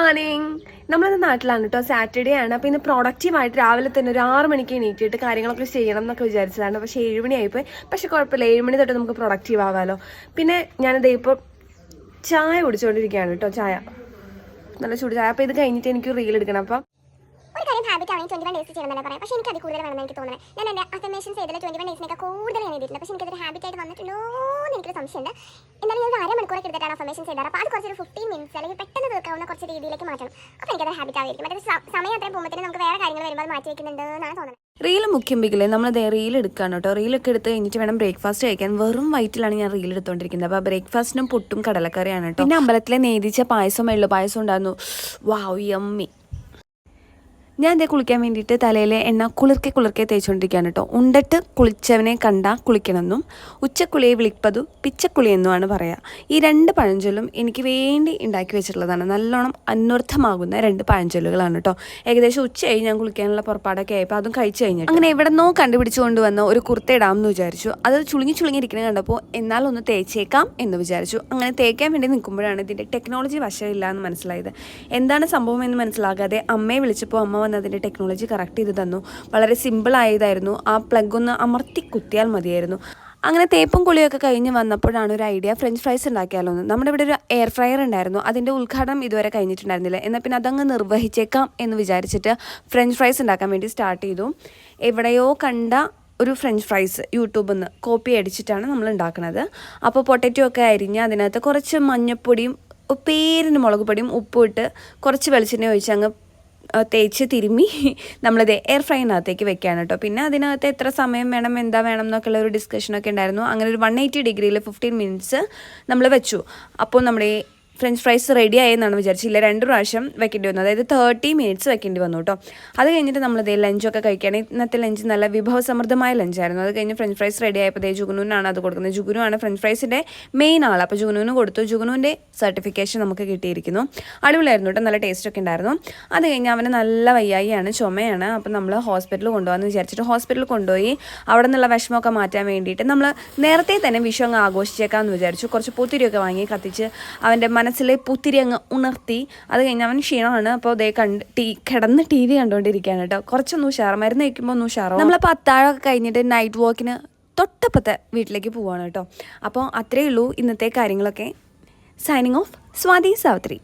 Morning. നമ്മളിന്ന് നാട്ടിലാണ് കേട്ടോ. സാറ്റർഡേ ആണ്. അപ്പോൾ ഇന്ന് പ്രൊഡക്റ്റീവായിട്ട് രാവിലെ തന്നെ ഒരു 6 മണിക്ക് എണീറ്റിട്ട് കാര്യങ്ങളൊക്കെ ചെയ്യണം എന്നൊക്കെ വിചാരിച്ചതാണ്. പക്ഷേ 7 മണിയായിപ്പോയി. പക്ഷേ കുഴപ്പമില്ല, 7 മണി തൊട്ട് നമുക്ക് പ്രൊഡക്റ്റീവ് ആവാമല്ലോ. പിന്നെ ഞാനിത് ഇപ്പോൾ ചായ കുടിച്ചുകൊണ്ടിരിക്കുകയാണ് കേട്ടോ. ചായ നല്ല ചൂട് ചായ. അപ്പോൾ ഇത് കഴിഞ്ഞിട്ട് എനിക്ക് റീൽ എടുക്കണം. അപ്പം ഒരു കാര്യം ഹാബിറ്റ് ആണെങ്കിൽ 21 ഡേയ്സ് ചെയ്യണമെന്നല്ല പറയാം. പക്ഷേ എനിക്ക് അത് കൂടുതൽ വേണമെന്ന് എനിക്ക് തോന്നുന്നത്. ഞാൻ എൻ്റെ അഫർമേഷൻസ് ചെയ്തത് 21 ഡേയ്സിനൊക്കെ കൂടുതൽ ഞാൻ ചെയ്തിട്ടില്ല. പക്ഷേ എനിക്കതൊരു ഹാബിറ്റ് ആയിട്ട് വന്നിട്ടുണ്ടോ എന്ന് എനിക്കൊരു സംശയമുണ്ട്. എന്തായാലും ഞാൻ 1/2 മണിക്കൂറൊക്കെ എടുത്തിട്ടാണ് അഫർമേഷൻ ചെയ്താറ്. അപ്പോൾ അത് കുറച്ചൊരു 15 മിനിറ്റ്സ് അല്ലെങ്കിൽ പെട്ടെന്ന് തീർക്കാവുന്ന കുറച്ച് രീതിയിലേക്ക് മാറ്റണം. അപ്പോൾ എനിക്കത് ഹാബിറ്റ് ആയിരിക്കും. മറ്റേ സമയം അത്രയും പോകുമ്പോഴത്തേനും നമുക്ക് വേറെ കാര്യങ്ങൾ വരുമ്പോൾ മാറ്റി വയ്ക്കുന്നുണ്ട് എന്നാണ് തോന്നുന്നത്. റീൽ മുഖ്യമ്പിക്കില്ലേ നമ്മളത് റീൽ എടുക്കുകയാണ് കേട്ടോ. റീലൊക്കെ എടുത്ത് കഴിഞ്ഞിട്ട് വേണം ബ്രേക്ക്ഫാസ്റ്റ് കഴിക്കാൻ. വെറും വയറ്റിലാണ് ഞാൻ റീൽ എടുത്തുകൊണ്ടിരിക്കുന്നത്. അപ്പോൾ ബ്രേക്ക്ഫാസ്റ്റിനും പുട്ടും കടലക്കറിയാണ് കേട്ടോ. പിന്നെ അമ്പലത്തിലെ നേദിച്ച പായസം എള്ളു പായസം ഉണ്ടായിരുന്നു. വാവ് യമ്മി. ഞാൻ ഇതേ കുളിക്കാൻ വേണ്ടിയിട്ട് തലയിൽ എണ്ണ കുളിർക്കെ തേച്ചുകൊണ്ടിരിക്കുകയാണ് കേട്ടോ. ഉണ്ടിട്ട് കുളിച്ചവനെ കണ്ടാൽ കുളിക്കണമെന്നും ഉച്ചക്കുളിയെ വിളിപ്പതു പിച്ചക്കുളി എന്നുമാണ് പറയുക. ഈ 2 പഴഞ്ചൊല്ലും എനിക്ക് വേണ്ടി ഉണ്ടാക്കി വെച്ചിട്ടുള്ളതാണ്. നല്ലോണം അന്വർത്ഥമാകുന്ന 2 പഴഞ്ചൊല്ലുകളാണ് കേട്ടോ. ഏകദേശം ഉച്ചയായി ഞാൻ കുളിക്കാനുള്ള പുറപ്പാടൊക്കെ ആയപ്പോൾ അതും കഴിച്ചു കഴിഞ്ഞിട്ട് അങ്ങനെ എവിടെ നിന്നോ കണ്ടുപിടിച്ചു കൊണ്ടുവന്ന ഒരു കുർത്ത ഇടാമെന്ന് വിചാരിച്ചു. അത് ചുളുങ്ങിയിരിക്കുന്നത് കണ്ടപ്പോൾ എന്നാലൊന്ന് തേച്ചേക്കാം എന്ന് വിചാരിച്ചു. അങ്ങനെ തേക്കാൻ വേണ്ടി നിൽക്കുമ്പോഴാണ് ഇതിൻ്റെ ടെക്നോളജി വശമില്ല എന്ന് മനസ്സിലായത്. എന്താണ് സംഭവം എന്ന് മനസ്സിലാകാതെ അമ്മയെ വിളിച്ചപ്പോൾ അമ്മ അതിൻ്റെ ടെക്നോളജി കറക്റ്റ് ചെയ്ത് തന്നു. വളരെ സിമ്പിൾ ആയതായിരുന്നു. ആ പ്ലഗ് ഒന്ന് അമർത്തി കുത്തിയാൽ മതിയായിരുന്നു. അങ്ങനെ തേപ്പും കുളിയൊക്കെ കഴിഞ്ഞ് വന്നപ്പോഴാണ് ഒരു ഐഡിയ, ഫ്രഞ്ച് ഫ്രൈസ് ഉണ്ടാക്കിയാലോ എന്ന്. നമ്മുടെ ഇവിടെ ഒരു എയർ ഫ്രയർ ഉണ്ടായിരുന്നു. അതിൻ്റെ ഉദ്ഘാടനം ഇതുവരെ കഴിഞ്ഞിട്ടുണ്ടായിരുന്നില്ല. എന്നാൽ പിന്നെ അതങ്ങ് നിർവഹിച്ചേക്കാം എന്ന് വിചാരിച്ചിട്ട് ഫ്രഞ്ച് ഫ്രൈസ് ഉണ്ടാക്കാൻ വേണ്ടി സ്റ്റാർട്ട് ചെയ്തു. എവിടെയോ കണ്ട ഒരു ഫ്രഞ്ച് ഫ്രൈസ് യൂട്യൂബിൽ നിന്ന് കോപ്പി അടിച്ചിട്ടാണ് നമ്മൾ ഉണ്ടാക്കുന്നത്. അപ്പോൾ പൊട്ടറ്റോ ഒക്കെ അരിഞ്ഞ് അതിനകത്ത് കുറച്ച് മഞ്ഞൾപ്പൊടിയും പേരിന് മുളക് പൊടിയും ഉപ്പും ഇട്ട് കുറച്ച് വെളിച്ചെണ്ണ ഒഴിച്ച് അങ്ങ് തേച്ച് തിരുമ്മി നമ്മളത് എയർ ഫ്രൈനകത്തേക്ക് വെക്കുകയാണ് കേട്ടോ. പിന്നെ അതിനകത്ത് എത്ര സമയം വേണം എന്താ വേണം എന്നൊക്കെയുള്ള ഒരു ഡിസ്കഷനൊക്കെ ഉണ്ടായിരുന്നു. അങ്ങനെ ഒരു 180 ഡിഗ്രിയിൽ 15 മിനിറ്റ്സ് നമ്മൾ വെച്ചു. അപ്പോൾ നമ്മുടെ ഫ്രഞ്ച് ഫ്രൈസ് റെഡി ആയെന്നാണ് വിചാരിച്ചില്ല. 2 പ്രാവശ്യം വെക്കേണ്ടി വന്നു. അതായത് 30 മിനിറ്റ്സ് വെക്കേണ്ടി വന്നു കേട്ടോ. അത് കഴിഞ്ഞിട്ട് നമ്മളിതേ ലഞ്ചൊക്കെ കഴിക്കുകയാണ്. ഇന്നത്തെ ലഞ്ച് നല്ല വിഭവസമൃദ്ധമായ ലഞ്ചായിരുന്നു. അത് കഴിഞ്ഞ് ഫ്രഞ്ച് ഫ്രൈസ് റെഡി ആയപ്പോൾ ജുഗുനുവിനാണ് അത് കൊടുക്കുന്നത്. ജുഗുനുവാണ് ഫ്രഞ്ച് ഫ്രൈസിൻ്റെ മെയിൻ ആൾ. അപ്പോൾ ജുഗുനുവിന് കൊടുത്തു. ജുഗുനുവിൻ്റെ സർട്ടിഫിക്കേഷൻ നമുക്ക് കിട്ടിയിരിക്കുന്നു. അടിപൊളിയായിരുന്നു കേട്ടോ. നല്ല ടേസ്റ്റൊക്കെ ഉണ്ടായിരുന്നു. അത് കഴിഞ്ഞ് അവന് നല്ല വയ്യായിയാണ്, ചുമയാണ്. അപ്പോൾ നമ്മൾ ഹോസ്പിറ്റലിൽ കൊണ്ടുപോകാമെന്ന് വിചാരിച്ചിട്ട് ഹോസ്പിറ്റലിൽ കൊണ്ടുപോയി അവിടെ നിന്നുള്ള വിഷമമൊക്കെ മാറ്റാൻ വേണ്ടിയിട്ട് നമ്മൾ നേരത്തെ തന്നെ വിഷു അങ്ങ് ആഘോഷിച്ചേക്കാമെന്ന് വിചാരിച്ചു. കുറച്ച് പൂത്തിരിയൊക്കെ വാങ്ങി കത്തിച്ച് അവൻ്റെ മനസ്സിലെ പുത്തിരി അങ്ങ് ഉണർത്തി. അത് കഴിഞ്ഞ് അവൻ ക്ഷീണമാണ്. അപ്പോൾ അതേ കിടന്ന് TV കണ്ടുകൊണ്ടിരിക്കുകയാണ് കേട്ടോ. കുറച്ചൊന്നും ഉഷാറ്, മരുന്ന് വയ്ക്കുമ്പോൾ ഒന്നും ഉഷാറോ. നമ്മളപ്പോൾ അത്താഴമൊക്കെ കഴിഞ്ഞിട്ട് നൈറ്റ് വാക്കിന് തൊട്ടപ്പത്തെ വീട്ടിലേക്ക് പോവാണ് കേട്ടോ. അപ്പോൾ അത്രയേ ഉള്ളൂ ഇന്നത്തെ കാര്യങ്ങളൊക്കെ. Signing off, Swathi Savitri.